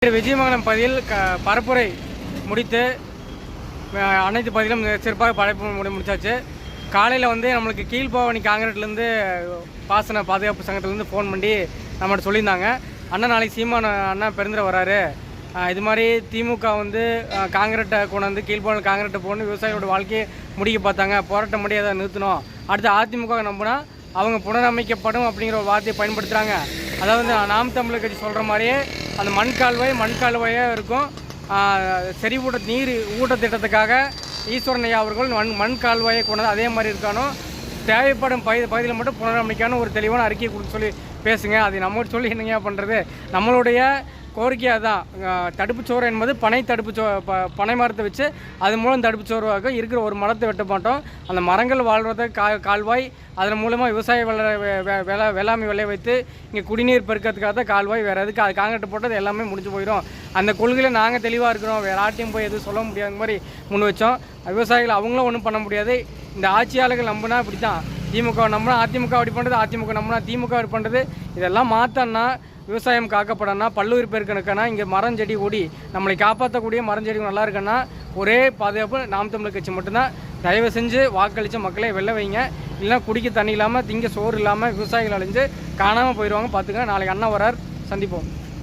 விஜயமங்கலம் பகுதியில் பரப்புரை முடித்து அனைத்து பகுதியிலும் சிறப்பாக படைப்பு முடிச்சாச்சு. காலையில் நம்மளுக்கு கீழ்பவானி காங்கிரட்லேருந்து பாசன பாதுகாப்பு சங்கத்திலேருந்து ஃபோன் பண்ணி நம்மகிட்ட சொல்லியிருந்தாங்க, அண்ணன் நாளைக்கு சீமான் அண்ணா பெருந்துரை வராரு, இது மாதிரி திமுக காங்கிரட்டை கொண்டு கீழ்பவானி காங்கிரட்டை போகணும், விவசாயிகளோட வாழ்க்கையை முடிக்க பார்த்தாங்க, போராட்டம் முடிய அதை நிறுத்தணும், அடுத்து அதிமுக நம்பினா அவங்க புனரமைக்கப்படும் அப்படிங்கிற ஒரு வார்த்தையை பயன்படுத்துகிறாங்க. அதாவது நாம் தமிழர் கட்சி சொல்கிற மாதிரியே அந்த மண் கால்வாயாக இருக்கும். செறிவூட்ட நீர் ஊட்டத்திட்டத்துக்காக ஈஸ்வரன் ஐயா அவர்கள் மண் கால்வாயை கொண்டது அதே மாதிரி இருக்கானோ, தேவைப்படும் பகுதியில் மட்டும் புனரமைக்கான ஒரு தெளிவான அறிக்கையை கொடுத்து சொல்லி பேசுங்க. அது நம்மகிட்ட சொல்லி என்னங்க பண்ணுறது? நம்மளுடைய கோரிக்கையாக தான் தடுப்புச்சோறு என்பது பனை மரத்தை வச்சு அது மூலம் தடுப்புச்சோறுவாக இருக்கிற ஒரு மரத்தை வெட்ட மாட்டோம். அந்த மரங்கள் வாழ்வதை கால்வாய் அதன் மூலமாக விவசாய வேளாண்மை விளைய வைத்து இங்கே குடிநீர் பெருக்கிறதுக்காக தான் கால்வாய், வேறு எதுக்கு அது காங்கிரட்டு போட்டது எல்லாமே முடிஞ்சு போயிடும். அந்த கொள்கையில் நாங்கள் தெளிவாக இருக்கிறோம், வேறு ஆட்டையும் போய் எதுவும் சொல்ல முடியாத மாதிரி முன் வச்சோம். விவசாயிகள் அவங்களும் ஒன்றும் பண்ண முடியாது. இந்த ஆட்சியாளர்கள் நம்பினா இப்படி தான், திமுக நம்பினா அதிமுக அப்படி பண்ணுறது, அதிமுக நம்பினா திமுக அப்படி பண்ணுறது. இதெல்லாம் மாற்றன்னா விவசாயம் காக்கப்படனா, பல்லுயிர் பெருக்கணுக்கனா, இங்கே மரம் செடி கொடி நம்மளை காப்பாற்றக்கூடிய மரம் செடி நல்லா இருக்குன்னா ஒரே பாதுகாப்பு நாம் தமிழர் கட்சி மட்டும்தான். தயவு செஞ்சு வாக்களித்த மக்களை வெளில வைங்க, இல்லைன்னா குடிக்க தண்ணி இல்லாமல் திங்க சோறு இல்லாமல் விவசாயிகள் அழிஞ்சு காணாமல் போயிடுவாங்க. பார்த்துக்க, நாளைக்கு அண்ணா வரார், சந்திப்போம்.